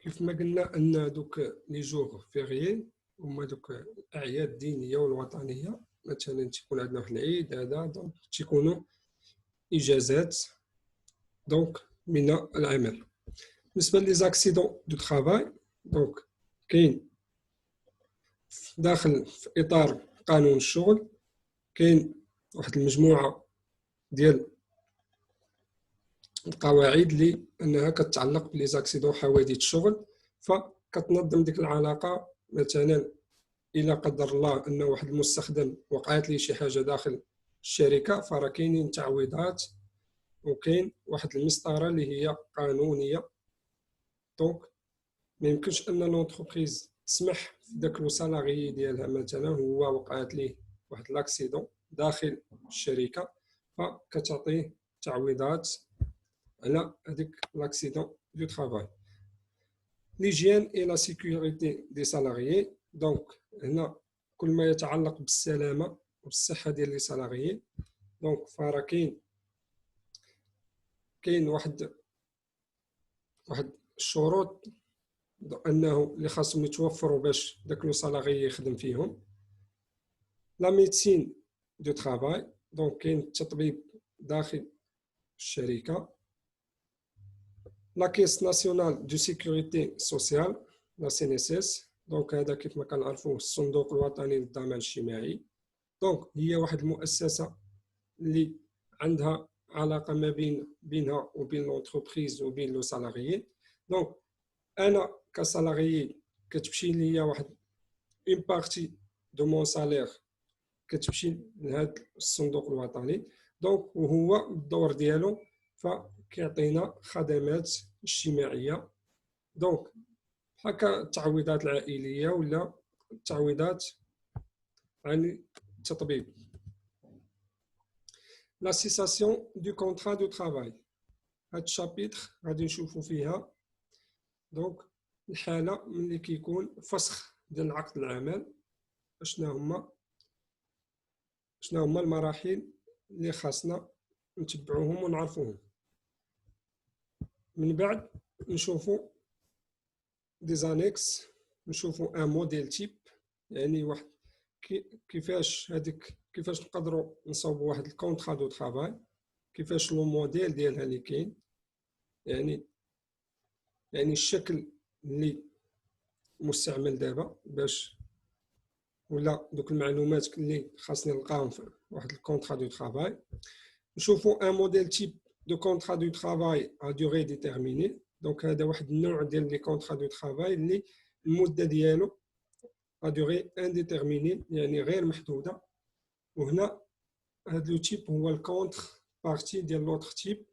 كيف ما قلنا ان دوك لي جور فيغيي هما دوك الاعياد الدينيه والوطنيه. مثلا تيكون عندنا واحد العيد هذا دونك تيكونوا اجازات دونك من العمل. بالنسبه لي زاكسيدون دو ترافاي دونك كاين داخل في اطار قانون الشغل، كاين واحد المجموعه ديال القواعد اللي انها كتعلق بلي زاكسيدون حوادث الشغل، فكتنظم ديك العلاقه. مثلا الا قدر الله ان واحد المستخدم وقعت ليه شي حاجه داخل الشركه، فراه كاينين تعويضات وكاين واحد المسطره اللي هي قانونيه. دونك ما يمكنش ان لونتربريز تسمح داك لو سالاريي ديالها مثلا هو وقعت ليه واحد لاكسيدون داخل الشركه، فكتعطيه تعويضات على هذيك لاكسيدون دو ترافاي. ليجيان اي لا سيكوريتي دي سالاريي دونك هنا كل ما يتعلق بالسلامه والصحه ديال لي سالاريي. دونك فراه كاين واحد الشروط انه اللي خاصهم يتوفروا باش داك لو سالاري يخدم فيهم. لا ميديسين دو ترافاي دونك كاين التطبيب داخل الشركه. لا كيس ناسيونال دو سيكوريتي سوسيال لا سي ان اس اس دونك هذا كيف ما كنعرفوه الصندوق الوطني للضمان الاجتماعي. دونك هي واحد المؤسسه اللي عندها علاقه ما بينها وبين لونتربريز وبين لو سالاريي. دونك انا كسالاريي كتمشي ليا واحد اون بارتي دو مون سالير كتمشي لهذا الصندوق الوطني. دونك وهو الدور ديالو فكيعطينا خدمات اجتماعيه، دونك هكا التعويضات العائليه ولا التعويضات عن التطبيب. لا سيساسيون دو كونترا دو ترافاي، هاد الشابيتر غادي نشوفو فيها دونك الحاله ملي كيكون فسخ ديال عقد العمل، شنو هما المراحل اللي خاصنا نتبعوهم ونعرفوهم. من بعد نشوفوا دي زانيكس، نشوفوا ان موديل تيب، يعني واحد كيفاش نقدروا نصاوبوا واحد الكونطرا دو ترافاي، كيفاش لو موديل ديالها اللي كاين، يعني الشكل اللي مستعمل دابا باش ولا دوك المعلومات اللي خاصني نلقاهم في واحد الكونطرا دو ترافاي. نشوفوا ان موديل تيب دو كونطرا دو ترافاي ا دوغي ديتيرميني، دونك هذا واحد النوع ديال لي كونطرا دو ترافاي اللي المده ديالو ا دوغي انديتيرميني يعني غير محدوده. وهنا هذا لو تيب هو الكونتر بارتي ديال لوتر تيب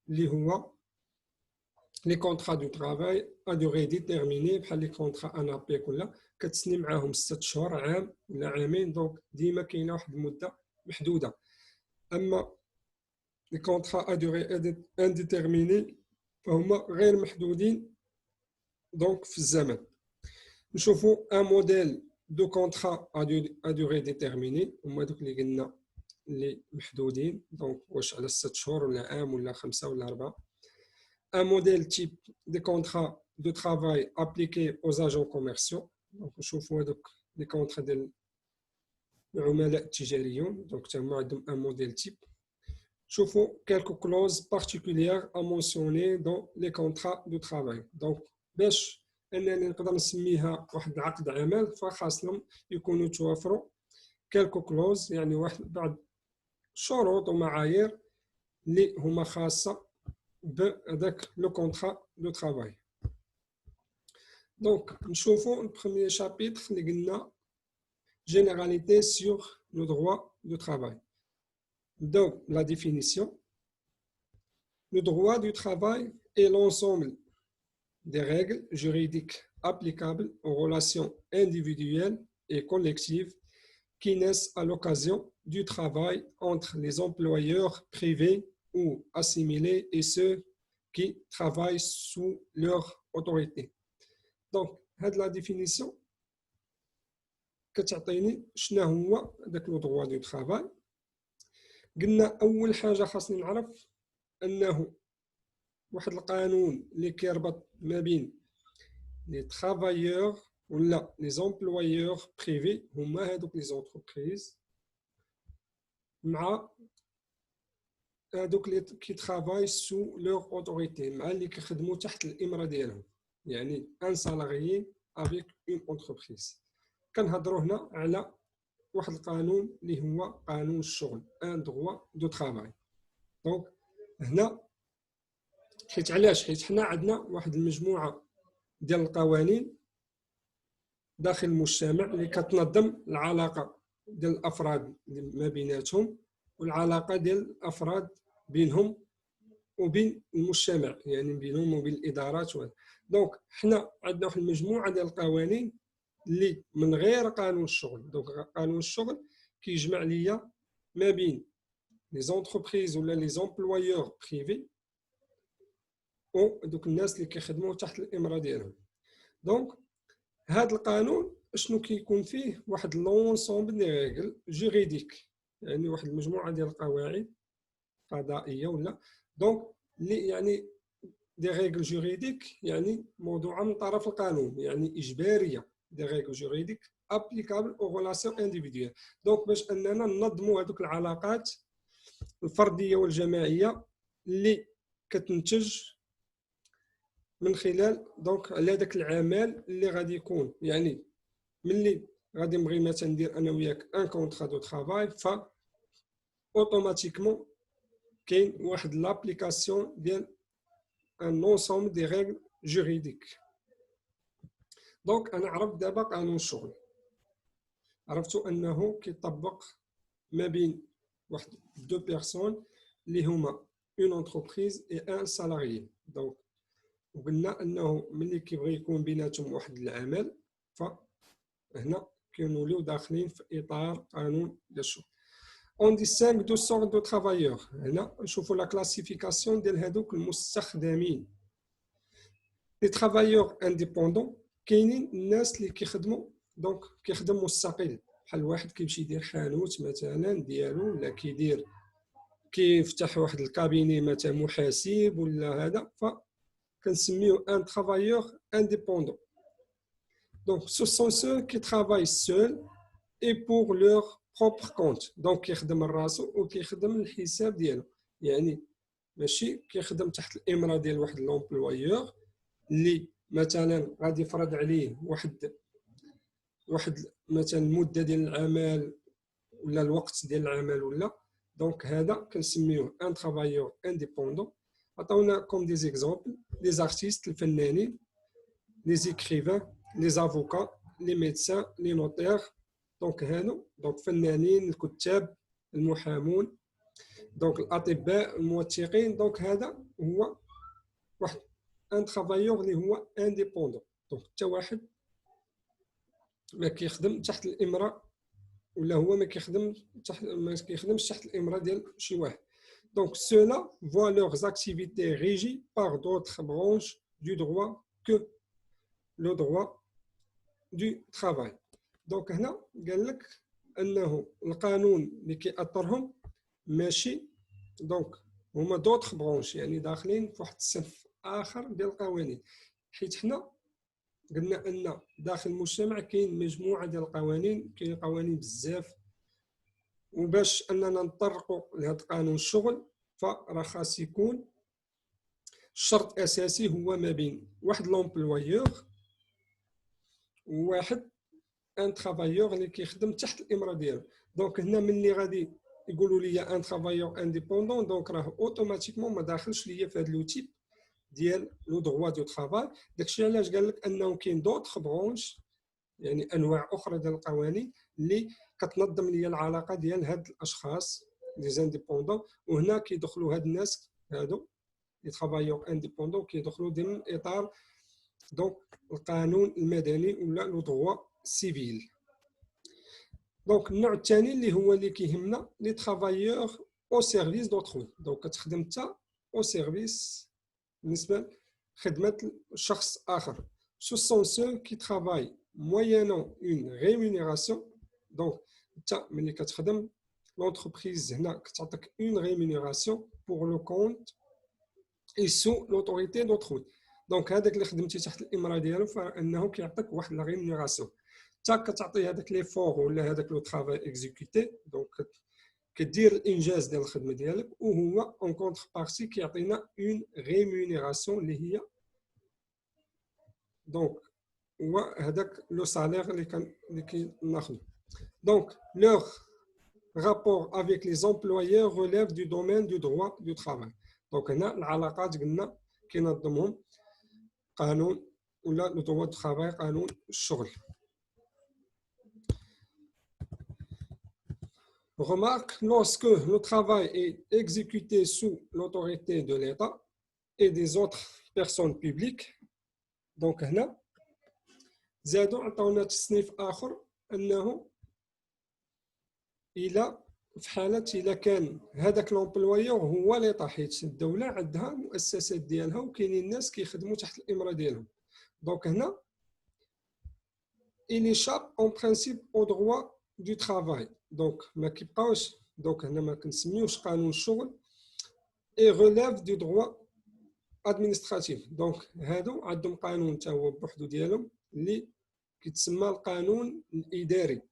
اللي هو لي كونطرا دو ترافاي ا دوغي ديتيرميني، بحال لي كونطرا ان بي كلها كتسني معاهم 6 شهور، عام ولا عامين، دونك ديما كاينه واحد المده محدوده. اما لي كونطرا ا دوغي انديتيرميني فهما غير محدودين دونك في الزمن. نشوفوا ان موديل دو كونطرا ا دوغي ديتيرميني، هما دوك اللي قلنا اللي محدودين، دونك واش على 6 شهور ولا عام ولا 5 ولا 4. ان موديل تيب دي كونطرا دو ترافاي ابليكي aux agents commerciaux، دونك نشوفوا هذوك لي كونطرا ديال العملاء التجاريون، دونك حتى هما عندهم ان موديل تيب. شوفوا quelques clauses particulières à mentionner dans les contrats de travail. donc باش انني نقدر نسميها واحد العقد عمل فخاصهم يكونوا توافروا quelques clauses، يعني واحد بعض شروط ومعايير اللي هما خاصه بهذاك لو كونطرا دو ترافاي. دونك نشوفوا البروميير شابيتر اللي قلنا généralité sur le droit du travail. Donc, la définition. Le droit du travail est l'ensemble des règles juridiques applicables aux relations individuelles et collectives qui naissent à l'occasion du travail entre les employeurs privés ou assimilés et ceux qui travaillent sous leur autorité. Donc, هاد la définition كتعطيني شنو هو داك لو droit du travail. قلنا أول حاجة خاصني نعرف أنه واحد القانون اللي كيربط ما بين لي ترافايور ولا لي زومبلويور بريفي هما هادوك لي زونتربريز مع هادوك اللي كيترافاي سو لور اوتوريتي، مع اللي كيخدموا تحت الامره ديالهم، يعني ان سالاريي افيك اون اونتربريز. كنهضروا هنا على واحد القانون اللي هو قانون الشغل، ان دروا دو ترافاي. دونك هنا حيت علاش؟ حيت حنا عندنا واحد المجموعه ديال القوانين داخل المجتمع اللي كتنظم العلاقه ديال الافراد ما بيناتهم والعلاقه ديال الافراد بينهم وبين المجتمع، يعني بينهم وبين الادارات. دونك حنا عندنا واحد المجموعه ديال القوانين اللي من غير قانون الشغل. دونك قانون الشغل كيجمع ليا ما بين لي زونتربريز ولا لي زومبلويور بريفي ودوك الناس اللي كيخدموا تحت الامره ديالهم. دونك هذا القانون شنو كيكون فيه؟ واحد لونسومبل دي ريغل جوريديك، يعني واحد المجموعه ديال القواعد قضائيه ولا دونك اللي يعني دي ريغل جوريديك، يعني موضوعه من طرف القانون، يعني اجباريه، دي ريغل جوريديك ابليكابل او ريلاسيون انديفيدويل. دونك باش اننا ننظموا هذوك العلاقات الفرديه والجماعيه اللي كتنتج من خلال دونك على داك العمل اللي غادي يكون، يعني ملي غادي نبغي مثلا ندير انا وياك ان كونطرا دو ترافاي، ف اوتوماتيكمون كاين واحد لابليكاسيون ديال ان انسومبل دي ريغل جوريديك. دونك انا عرفت دابا قانون الشغل، عرفت انه كيطبق ما بين واحد دو بيرسون اللي هما اون انتربريز اي ان سالاريي. دونك وقلنا انه ملي كيبغي يكون بيناتهم واحد العمل فهنا كنوليو داخلين في اطار قانون ديال الشغل. اون ديسانغ دو سورت دو ترافايور. هنا نشوفوا لا كلاسيفيكاسيون ديال هذوك المستخدمين. لي ترافايور انديبوندون كاينين الناس اللي كيخدموا دونك كيخدم مستقل، بحال واحد كيمشي يدير حانوت مثلا ديالو، ولا كيفتح واحد الكابيني مثلا محاسب ولا هذا، فكنسميو ان ترافايور انديبوندون. Donc, ce sont ceux qui travaillent seuls et pour leur propre compte. Donc, كيخدم راسو وكيخدم الحساب ديالو، يعني ماشي كيخدم تحت الامره ديال واحد لومبلويور اللي مثلا غادي يفرض عليه واحد مثلا المده ديال العمل ولا الوقت ديال العمل ولا. دونك هذا كنسميوه ان ترافايور انديبوندون. عطاونا كوم دي زيكزامبل لي زارتيست، الفنانين، لي زيكريفان، لي افوكا، لي ميدسان، لي نوتير. دونك هادو دونك فنانين، الكتاب، المحامون، دونك الاطباء، الموثقين. دونك هذا هو واحد ان ترافايور اللي هو انديبوندون. دونك حتى واحد ما كيخدم تحت الامره ولا هو ما كيخدمش تحت الامره ديال شي واحد. دونك ceux-là voient leurs activités régies par d'autres branches du droit que le droit du travail. دونك هنا قال لك انه القانون اللي كيأثرهم ماشي دونك هما دوطخ برونش، يعني داخلين في واحد الصف اخر ديال القوانين. حيت حنا قلنا ان داخل المجتمع كاين مجموعه ديال القوانين، كاين قوانين بزاف، وباش اننا نطرقوا لهذا قانون الشغل فراه خاص يكون شرط اساسي هو ما بين واحد لومبلويور وواحد ان ترافايور اللي كيخدم تحت الامره ديالو. دونك هنا ملي غادي يقولوا لي ان ترافايور انديبوندون، دونك راه اوتوماتيكمون ما داخلش ليا في هذا لو تيب ديال لو دروا دو ترافاي. داكشي علاش قال لك انه كاين دوطخ برونش، يعني انواع اخرى ديال القوانين اللي كتنظم ليا العلاقه ديال هاد الاشخاص لي زانديبوندون. وهنا كيدخلوا هاد الناس هادو لي ترافايور انديبوندون كيدخلوا ضمن اطار دونك القانون المدني ولا لو دروا سيفيل. دونك النوع الثاني اللي هو اللي كيهمنا لي ترافايور او سيرفيس دوطخوي. دونك كتخدم انت او سيرفيس بالنسبه لخدمه شخص اخر. سو سون سو كي ترافاي موينون اون ريمونيراسيون. دونك انت ملي كتخدم لونتربريز هنا كتعطيك اون ريمونيراسيون بور لو كونت اي سو لوتوريتي دوطخوي. دونك هذاك اللي خدمتي تحت الامره ديالو فانه كيعطيك واحد لا ريمونيراسيون، حتى كتعطي هذاك لي فور ولا هذاك لو طرافاي اكزيكوتي. دونك كدير الانجاز ديال الخدمه ديالك وهو اون كونتر بارتي كيعطينا اون ريمونيراسيون اللي هي دونك هو هذاك لو سالير اللي كناخذ. دونك لور rapport avec les employeurs relève du domaine du droit du travail. دونك هنا العلاقات قلنا كينظمهم قانون ولا لو droit du travail، قانون الشغل. Remarque, lorsque le travail est exécuté sous l'autorité de l'État et des autres personnes publiques. Donc هنا زادوا عطاونا تصنيف آخر أنه إلا في حالة إلا كان هذاك لومبلويور هو ليطا، حيت الدولة عندها مؤسسات ديالها وكاينين الناس كيخدموا تحت الإمرة ديالهم. دونك هنا il échappe en principe au droit du travail. دونك ما كيبقاوش، دونك هنا ما كنسميوش قانون الشغل et relève du droit administratif. دونك هادو عندهم قانون حتى هو بوحدو ديالهم اللي كيتسمى القانون الإداري.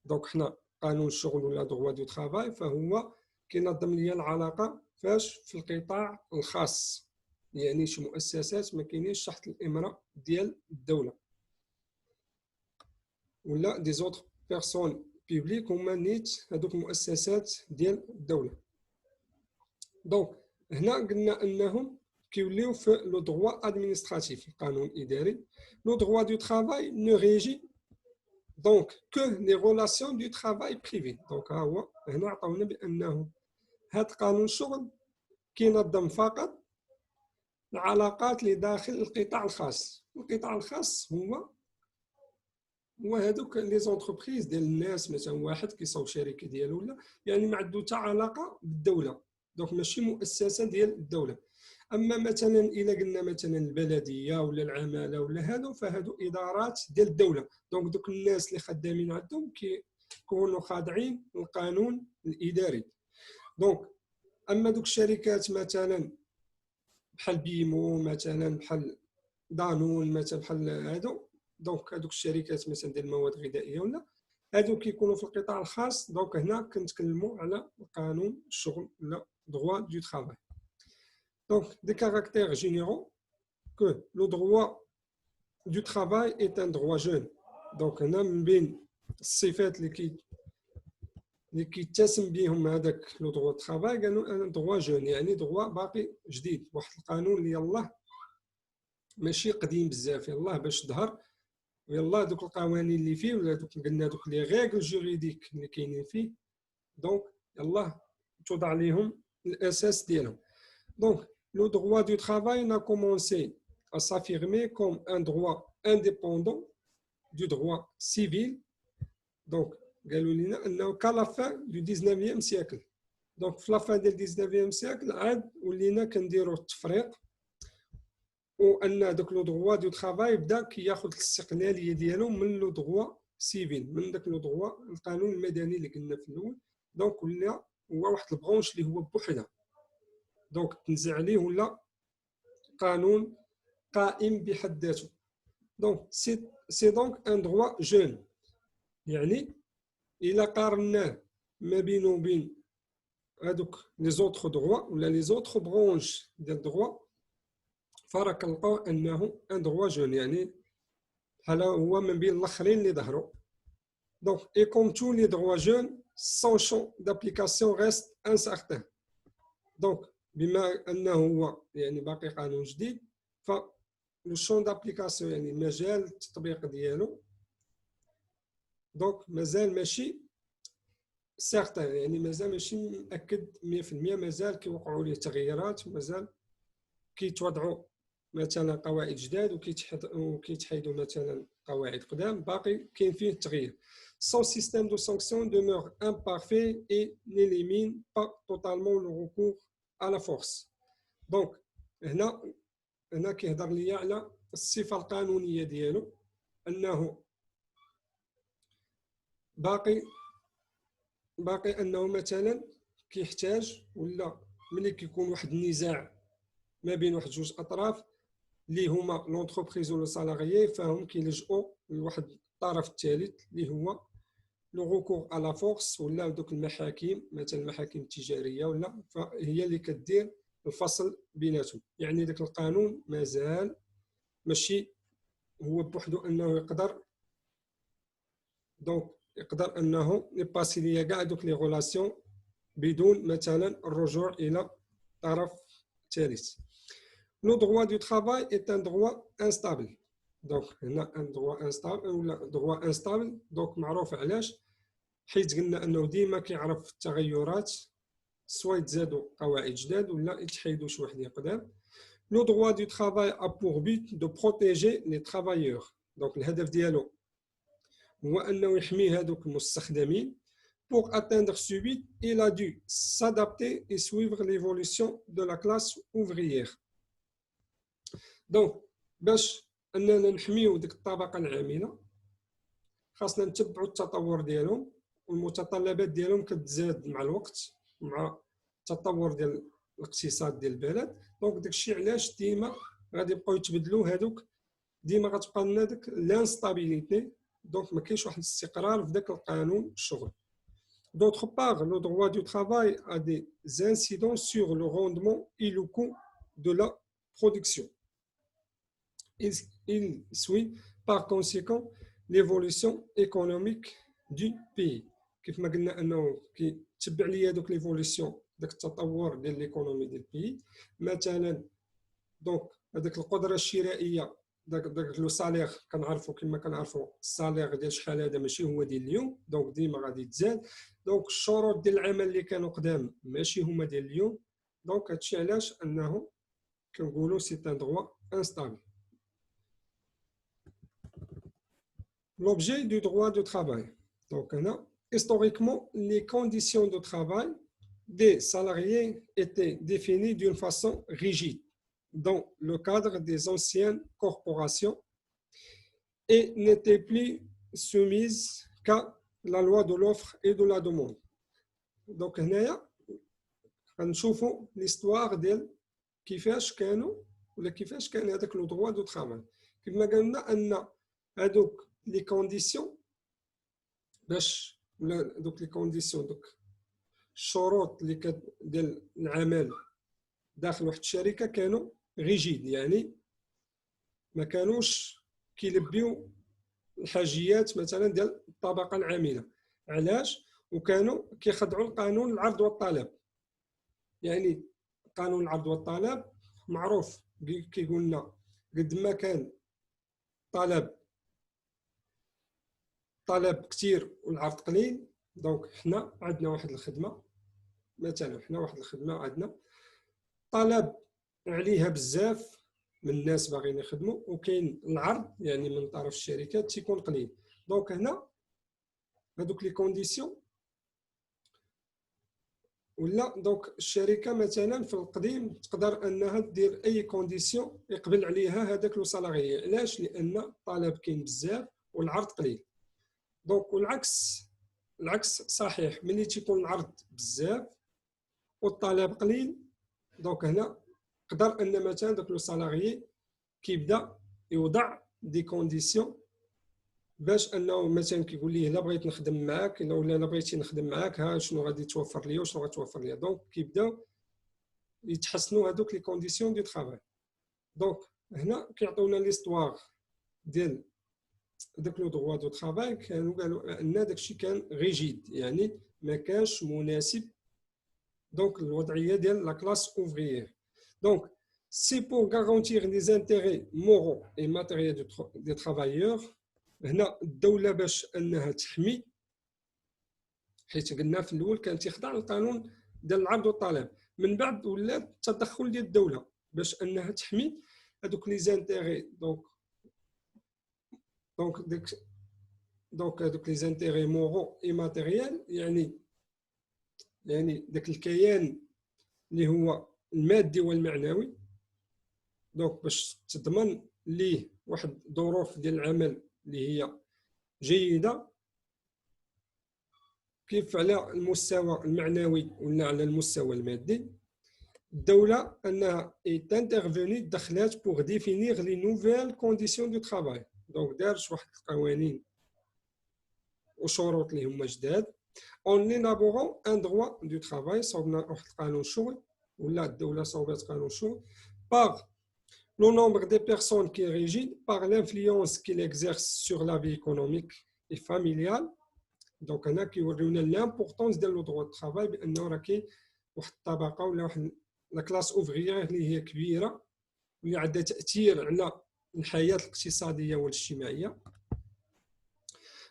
دونك حنا قانون الشغل ولا droit du travail فهو كينظم ليا العلاقة فاش في القطاع الخاص، يعني شي مؤسسات ما كاينينش تحت الإمرة ديال الدولة ولا دي زوتر بيرسون بيبليك هما نيت هذوك المؤسسات ديال الدولة. دونك هنا قلنا أنهم كيوليو في لو droit administratif، القانون الإداري. لو droit du travail ne régit donc que les relations du travail privé. دونك ها هو هنا عطاونا بأنه هاد قانون الشغل كينظم فقط العلاقات اللي داخل القطاع الخاص. القطاع الخاص هو هادوك لي زونتربريز ديال الناس، مثلا واحد كيصاوب شركه ديالو ولا يعني ما عنده حتى علاقه بالدوله، دونك ماشي مؤسسه ديال الدوله. اما مثلا الا قلنا مثلا البلديه ولا العماله ولا هادو فهادو ادارات ديال الدوله، دونك دوك الناس اللي خدامين عندهم كيكونوا خاضعين للقانون الاداري. دونك اما دوك الشركات مثلا بحال بيمو مثلا بحال دانون مثلا بحال هادو، دونك هذوك الشركات مثلا ديال المواد الغذائيه ولا هادو كيكونوا في القطاع الخاص. دونك هنا كنتكلموا على قانون الشغل ولا droit du travail. Donc des caractères généraux que le droit du travail est un droit jeune. Donc هنا من بين الصفات اللي كيتسم بهم هذاك لو droit du travail قالوا ان droit jeune، يعني droit باقي جديد، واحد القانون اللي يلاه ماشي قديم بزاف، يلاه باش ظهر ويلا دوك القوانين اللي فيه ولا دوك قلنا دوك لي ريغل جوريديك اللي كاينين فيه، دونك يلا توضع ليهم الاساس ديالهم. دونك لو droit du travail n'a commencé à s'affirmer comme un droit indépendant du droit civil. دونك قالوا لنا انه كلا فان دو 19e سيكل. دونك في لا فان ديال 19e سيكل عاد ولينا كنديروا التفريق، وان دوك لو droit du travail بدا كياخذ الاستقلاليه ديالو من لو droit سيفيل، من داك لو droit القانون المدني اللي قلنا في الاول. دونك ولا هو واحد البرونش اللي هو بوحده، دونك تنزع عليه ولا قانون قائم بحد ذاته. دونك سي دونك ان droit جون، يعني الا قارناه ما بينه وبين هذوك لي زوطخ droit ولا لي زوطخ برونش ديال droit فرا كنلقاو انه ان droit جون، يعني بحال هو من بين الاخرين اللي ظهروا. دونك اي كوم تو لي droits جون سون شون دابليكاسيون ريست انسارتان. دونك بما انه هو يعني باقي قانون جديد ف لو شون دابليكاسيون يعني مجال التطبيق ديالو دونك مازال ماشي سيغتان، يعني مازال ماشي مأكد 100%، مازال كيوقعوا ليه تغييرات، مازال كيتوضعوا مثلا قواعد جداد وكيتحيدوا مثلا قواعد قدام، باقي كاين فيه التغيير. Son système de sanction demeure imparfait et n'élimine pas totalement le recours à la force. Donc هنا كيهضر ليا على الصفه القانونيه ديالو، انه باقي انه مثلا كيحتاج ولا ملي كيكون واحد النزاع ما بين واحد جوج اطراف اللي هما لونتربريز ولا سالاريي، فهم كيلجؤوا لواحد الطرف الثالث اللي هو لو ريكور على لا فورس ولا دوك المحاكم، مثلا المحاكم التجاريه ولا، فهي اللي كدير الفصل بيناتهم. يعني داك القانون مازال ماشي هو بوحدو انه يقدر دونك يقدر انه يباسي ليا كاع دوك لي غولاسيون بدون مثلا الرجوع الى طرف ثالث. لو droit du travail est un droit instable. دونك هنا ان droit instable ولا droit instable. دونك معروف علاش، حيت قلنا انه ديما كيعرف التغيرات، سواء يتزادوا قواعد جداد ولا يتحيدوا شي وحدين قدام. لو droit du travail a pour but de protéger les travailleurs. دونك الهدف ديالو هو انه يحمي هذوك المستخدمين. Pour atteindre ce but, il a dû s'adapter et suivre l'évolution de la classe ouvrière. دونك باش اننا نحميو ديك الطبقه العامله خاصنا نتبعوا التطور ديالهم، والمتطلبات ديالهم كتزاد مع الوقت مع التطور ديال الاقتصاد ديال البلد. دونك داكشي علاش ديما غادي يبقاو يتبدلوا هذوك، ديما غتبقى لنا داك لانستابيليتي. دونك ما كاينش واحد الاستقرار في داك القانون الشغل. D'autre part, le droit du travail a des incidences sur le rendement et le coût de la production. Il suit par conséquent l'évolution économique du pays. كيف ما قلنا انه كيتبع ليا دوك ليفوليسيون داك التطور ديال ليكونومي ديال البي. مثلا دونك هذيك القدره الشرائيه، داك لو سالير كنعرفوا كما كنعرفوا السالير ديال شحال هذا ماشي هو ديال اليوم، دونك ديما غادي تزاد. دونك الشروط ديال العمل اللي كانوا قدام ماشي هما ديال اليوم. دونك هادشي علاش انه كنقولوا سي ان دروا انستابل. L'objet du droit du travail. Donc, historiquement, les conditions de travail des salariés étaient définies d'une façon rigide dans le cadre des anciennes corporations et n'étaient plus soumises qu'à la loi de l'offre et de la demande. Donc, هنايا غنشوفوا l'histoire ديال كيفاش كانوا ولا كيفاش كان هذاك لو droit du travail. كما قلنا ان هذوك لي كونديسيون باش ولا دوك لي كونديسيون دوك الشروط اللي ديال العمل داخل واحد الشركه كانوا ريجيد، يعني ما كانوش كيلبيو الحاجيات مثلا ديال الطبقه العامله. علاش؟ وكانوا كيخضعوا لقانون العرض والطلب. يعني قانون العرض والطلب معروف كيقول لنا قد ما كان طلب كثير والعرض قليل، دونك حنا عندنا واحد الخدمه، مثلا حنا واحد الخدمه عندنا طلب عليها بزاف من الناس باغيين يخدموا، وكاين العرض يعني من طرف الشركات تيكون قليل. دونك هنا هذوك لي كونديسيون ولا دونك الشركه مثلا في القديم تقدر انها دير اي كونديسيون يقبل عليها هذاك لو سالاري. علاش؟ لان الطلب كاين بزاف والعرض قليل. دونك والعكس صحيح، ملي تيكون العرض بزاف والطلب قليل، دونك هنا قدر ان مثلا داك لو سالاري كيبدا يوضع دي كونديسيون باش انه مثلا كيقول ليه لا بغيت نخدم معاك ولا لا بغيتي نخدم معاك، ها شنو غادي توفر ليا وشنو غتوفر ليا. دونك كيبداو يتحسنوا هذوك لي كونديسيون دو طرافاي. دونك هنا كيعطيونا ليستوار ديال داك لو دروا دو طرافاي. قالوا ان داكشي كان ريجيد، يعني ما كانش مناسب دونك الوضعيه ديال لا كلاس اوفريير. دونك سي بور غارونتير لي زانتيري مورو اي ماتيريال دي طرافايور. هنا الدوله باش انها تحمي، حيت قلنا في الاول كان تخضع للقانون ديال العرض والطلب، من بعد ولا التدخل ديال الدوله باش انها تحمي هذوك لي زانتيري. دونك هذوك لي زانتيري مورو اي ماتيريال، يعني داك الكيان اللي هو المادي والمعنوي. دونك باش تضمن ليه واحد ظروف ديال العمل اللي هي جيده، كيف على المستوى المعنوي ولا على المستوى المادي. الدولة أنها est intervenue دخلات pour définir les nouvelles conditions du travail. Donc دارت واحد القوانين وشروط اللي هما جداد en élaborant un droit du travail صوبنا واحد القانون الشغل ولا الدولة صوبت قانون الشغل par le nombre des personnes qui régit par l'influence qu'il exerce sur la vie économique et familiale. Donc هنا كيوريونا l'importance ديال لو droit du travail بأنه راه كاين واحد الطبقة ولا واحد لا كلاس اوفريير اللي هي كبيرة واللي عندها تأثير على الحياة الاقتصادية والاجتماعية.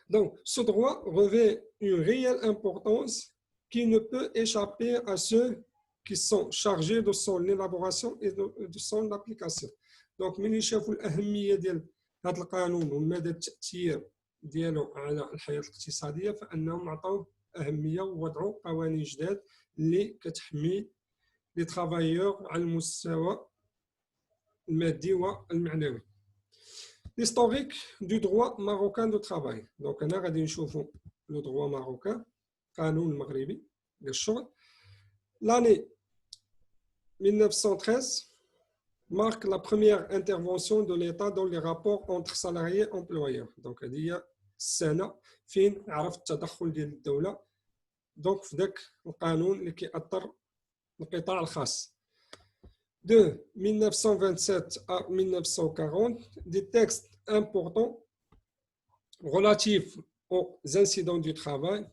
Donc, ce droit revêt une réelle importance qui ne peut échapper à ceux qui sont chargés de son élaboration et de son application. Donc, من يشوفوا الأهمية ديال هذا القانون ومدى التأثير ديالو على الحياة الاقتصادية فإنهم عطوه أهمية ووضعوا قوانين جداد اللي كتحمي لي travailleurs على المستوى المادي والمعنوي. L'historique du droit marocain de travail. Donc, هنا غادي نشوفوا le droit marocain, قانون المغربي للشغل. L'année 1913 marque la première intervention de l'État dans les rapports entre salariés et employeurs. Donc, هذه هي السنة فين عرف التدخل ديال الدولة. Donc, في ذاك القانون اللي كيأثر القطاع الخاص. De 1927 à 1940, des textes importants relatifs aux incidents du travail,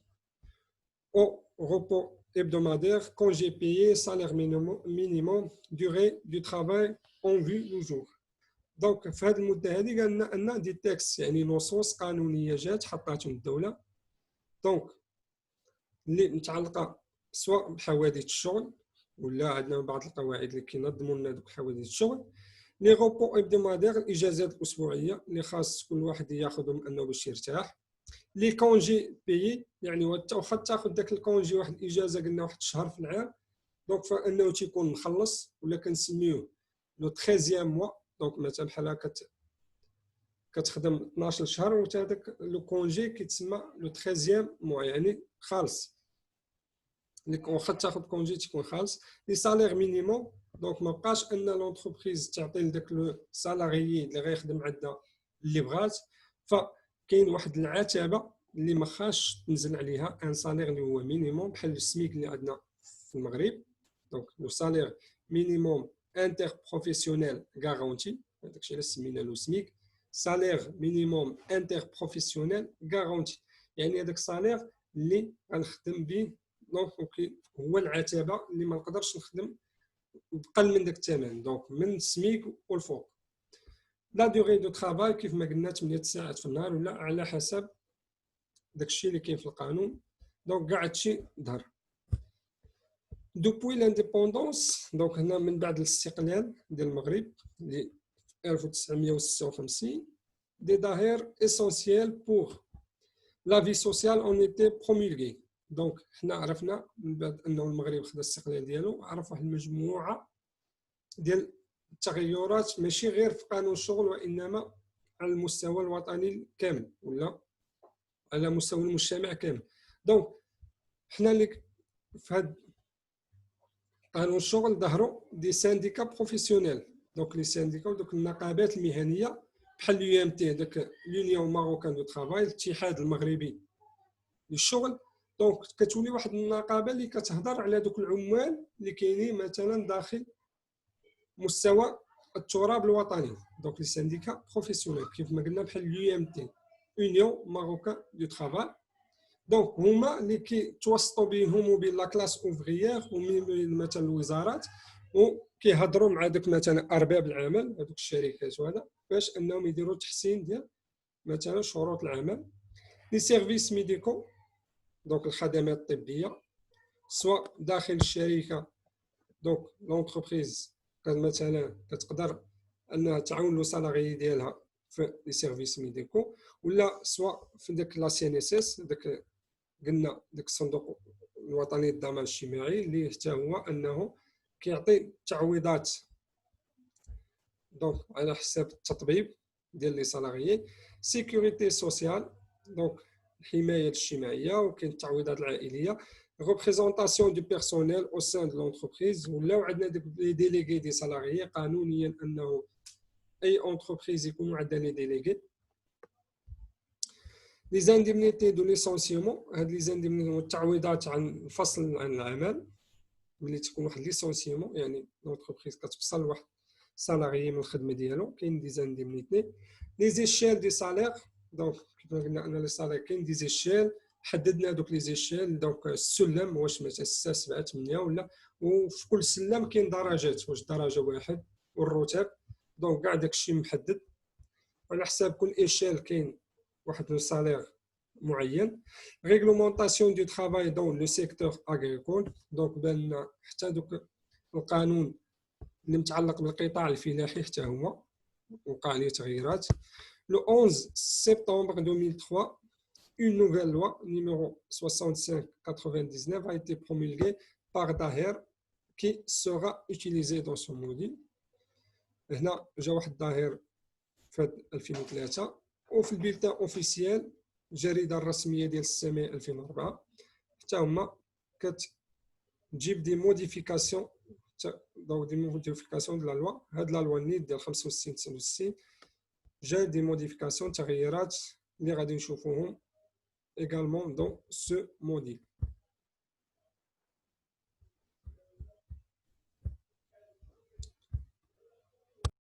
au repos hebdomadaire, congés payés, salaire minimum, durée du travail ont vu le jour. Donc, في هذه المدة هذه قال لنا أن دي تكست يعني نصوص قانونية جات حطاتهم الدولة. دونك اللي متعلقة سواء بحوادث الشغل ولا عندنا بعض القواعد اللي كينظموا لنا دوك حوادث الشغل لي غوبو ابدومادير الاجازات الاسبوعيه اللي خاص كل واحد ياخذهم انه باش يرتاح لي كونجي بيي يعني واخا تاخذ داك الكونجي واحد الاجازه قلنا واحد الشهر في العام دونك فانه تيكون مخلص ولا كنسميوه لو 13 موا دونك مثلا بحال هكا كتخدم 12 شهر و هذاك لو كونجي كيتسمى لو 13 موا يعني خالص اللي واخا تاخذ كونجي تكون خالص لي سالير مينيموم دونك ما بقاش ان لونتربريز تعطي لذاك لو سالاريي اللي غيخدم عندها اللي بغات فكاين واحد العتبه اللي ما خاصش تنزل عليها ان سالير اللي هو مينيموم بحال السميك اللي عندنا في المغرب دونك لو سالير مينيموم انتر بروفيسيونيل غارونتي هذاك اللي سمينا له سميك سالير مينيموم انتر بروفيسيونيل غارونتي يعني هذاك السالير اللي غنخدم به دونك هو العتبه اللي ما نقدرش نخدم بقل من داك الثمن دونك من السميك والفوق لا دوغي دو طرافاي كيف ما قلنا 8 ساعات في النهار ولا على حسب داكشي اللي كاين في القانون دونك كاع هادشي ظهر دوبوي لانديبوندونس دونك هنا من بعد الاستقلال ديال المغرب اللي 1956 دي ظاهر اسونسييل بور لا في سوسيال اون ايتي برومولغي دونك حنا عرفنا من بعد انه المغرب خدا الاستقلال ديالو عرف واحد المجموعه ديال التغيرات ماشي غير في قانون الشغل وانما على المستوى الوطني كامل ولا على مستوى المجتمع كامل دونك حنا اللي في هذا قانون الشغل ظهروا دي سانديكا بروفيسيونيل دونك لي سانديكا ودوك النقابات المهنيه بحال اليو ام تي داك لونيون ماروكان دو طرافاي الاتحاد المغربي للشغل دونك كتولي واحد النقابه اللي كتهضر على دوك العمال اللي كاينين مثلا داخل مستوى التراب الوطني دونك لي سانديكا بروفيسيونيل كيف ما قلنا بحال اليو ام تي يونيون ماروكان دو طرافاي دونك هما اللي كيتوسطوا بينهم وبين لا كلاس اوفريير ومن مثلا الوزارات وكيهضروا مع دوك مثلا ارباب العمل هذوك الشركات وهذا باش انهم يديروا تحسين ديال مثلا شروط العمل لي سيرفيس ميديكو دونك الخدمات الطبيه سواء داخل الشركه دونك لونتربريز مثلا كتقدر انها تعاون لو سالاري ديالها في لي سيرفيس ميديكو ولا سواء في داك لا سي ان اس اس داك قلنا داك الصندوق الوطني للضمان الاجتماعي اللي حتى هو انه كيعطي تعويضات دونك على حساب التطبيب ديال لي سالاريين سيكوريتي سوسيال دونك الحمايه الاجتماعيه وكاين التعويضات العائليه représentation du personnel au sein de l'entreprise ولاو عندنا des délégués des salariés قانونيا انه اي entreprise يكون عندها les délégués. Les indemnités de licenciement هاد les indemnités والتعويضات عن الفصل عن العمل ملي تكون واحد ليسونسيمون يعني لونتربريز كتفصل واحد سالاريي من الخدمه ديالو كاين دي زانديمنيتي. لي زيشيل دي سالير دونك كيما قلنا ان لي سالير كاين دي زيشيل حددنا دوك لي زيشيل دونك السلم واش مثلا 6 7 8 ولا وفي كل سلم كاين درجات واش درجه واحد والرتب دونك كاع داكشي محدد على حساب كل ايشيل كاين واحد لو سالير معين. ريغلومونطاسيون دو ترافاي دون لو سيكتور اغريكول دونك بان حتى دوك القانون اللي متعلق بالقطاع الفلاحي حتى هو وقع عليه تغييرات. Le 11 septembre 2003, une nouvelle loi numéro 65/99 a été promulguée par Daher qui sera utilisée dans ce module. هنا جا واحد داهر في 2003 وفي البيلتان اوفيسيال الجريده الرسميه ديال 6 ماي 2004 حتى هما كتجيب دي موديفيكاسيون دونك دي موديفيكاسيون ديال لا لوا. هاد لا لوا نيت ديال 65 69 جا دي موديفيكاسيون تغييرات اللي غادي نشوفوهم également dans ce module.